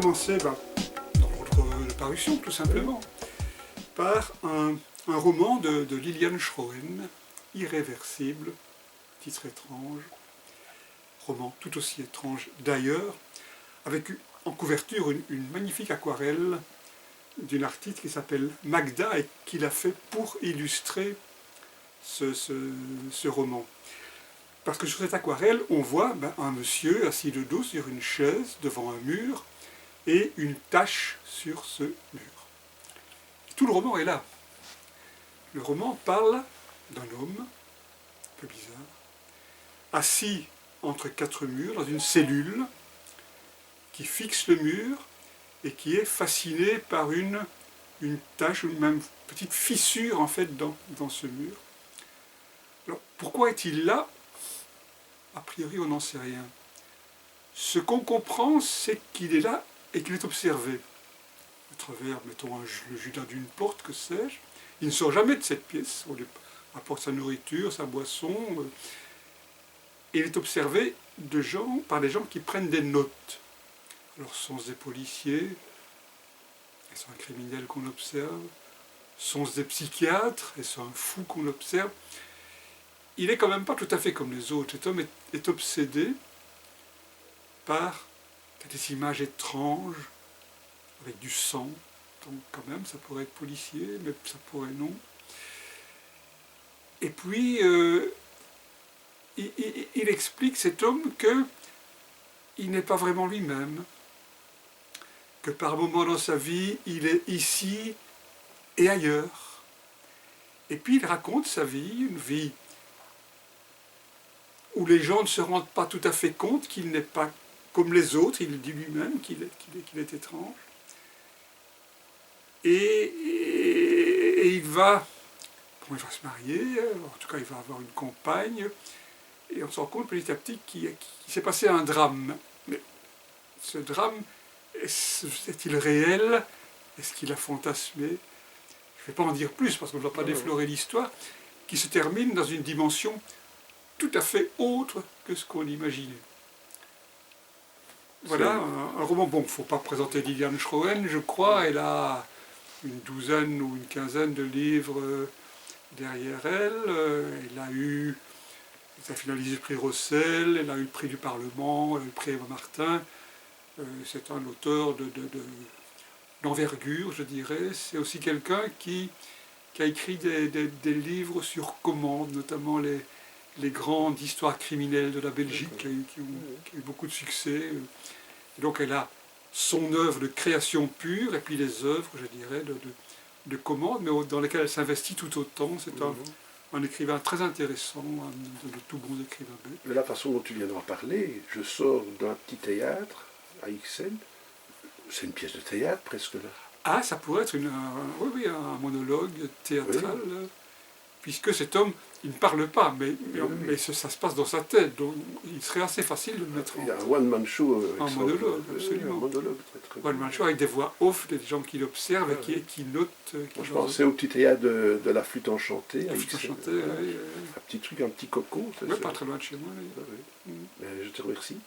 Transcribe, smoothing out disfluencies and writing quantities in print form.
commencer dans l'ordre de parution, tout simplement, par un roman de Lilian Schroen, Irréversible, titre étrange, roman tout aussi étrange d'ailleurs, avec en couverture une magnifique aquarelle d'une artiste qui s'appelle Magda et qu'il a fait pour illustrer ce roman. Parce que sur cette aquarelle, on voit un monsieur assis de dos sur une chaise devant un mur et une tache sur ce mur. Et tout le roman est là. Le roman parle d'un homme, un peu bizarre, assis entre quatre murs dans une cellule qui fixe le mur et qui est fasciné par une tache, ou même petite fissure en fait dans ce mur. Alors pourquoi est-il là? A priori on n'en sait rien. Ce qu'on comprend, c'est qu'il est là et qu'il est observé. À travers, mettons, le jardin d'une porte, que sais-je. Il ne sort jamais de cette pièce. On lui apporte sa nourriture, sa boisson. Et il est observé par des gens qui prennent des notes. Alors, sont-ce des policiers? Est-ce un criminel qu'on observe? Sont-ce des psychiatres? Est-ce un fou qu'on observe? Il n'est quand même pas tout à fait comme les autres. Cet homme est obsédé par des images étranges, avec du sang. Donc quand même, ça pourrait être policier, mais ça pourrait non. Et puis, il explique, cet homme, qu'il n'est pas vraiment lui-même. Que par moments dans sa vie, il est ici et ailleurs. Et puis il raconte sa vie, une vie où les gens ne se rendent pas tout à fait compte qu'il n'est pas comme les autres, il dit lui-même qu'il est étrange. Et il va se marier, en tout cas il va avoir une compagne, et on se rend compte petit à petit qu'il s'est passé un drame. Mais ce drame, est-il réel? Est-ce qu'il a fantasmé? Je ne vais pas en dire plus, parce qu'on ne va pas déflorer l'histoire, qui se termine dans une dimension tout à fait autre que ce qu'on imaginait. Voilà, un roman, bon, il ne faut pas présenter Lilian Schroen, je crois, elle a une douzaine ou une quinzaine de livres derrière elle. Elle a finalisé le prix Rossel, elle a eu le prix du Parlement, elle a eu le prix Eva Martin. C'est un auteur d'envergure, je dirais. C'est aussi quelqu'un qui a écrit des livres sur commande, notamment les grandes histoires criminelles de la Belgique, qui ont eu beaucoup de succès. Et donc elle a son œuvre de création pure, et puis les œuvres, je dirais, de commande, mais dans lesquelles elle s'investit tout autant. C'est un écrivain très intéressant, de tout bons écrivains. De la façon dont tu viens d'en parler, je sors d'un petit théâtre à Ixelles. C'est une pièce de théâtre presque là. Ah, ça pourrait être un monologue théâtral, oui. Puisque cet homme, il ne parle pas, mais ça se passe dans sa tête, donc il serait assez facile de le mettre en... Il y a un one-man show. Un monologue, absolument. Un monologue très one-man show avec des voix off, des gens qui l'observent et qui notent. Je pensais au petit théâtre de la flûte enchantée. La flûte enchantée, oui. Un petit truc, un petit coco. Oui, pas très loin de chez moi. Oui. Je te remercie.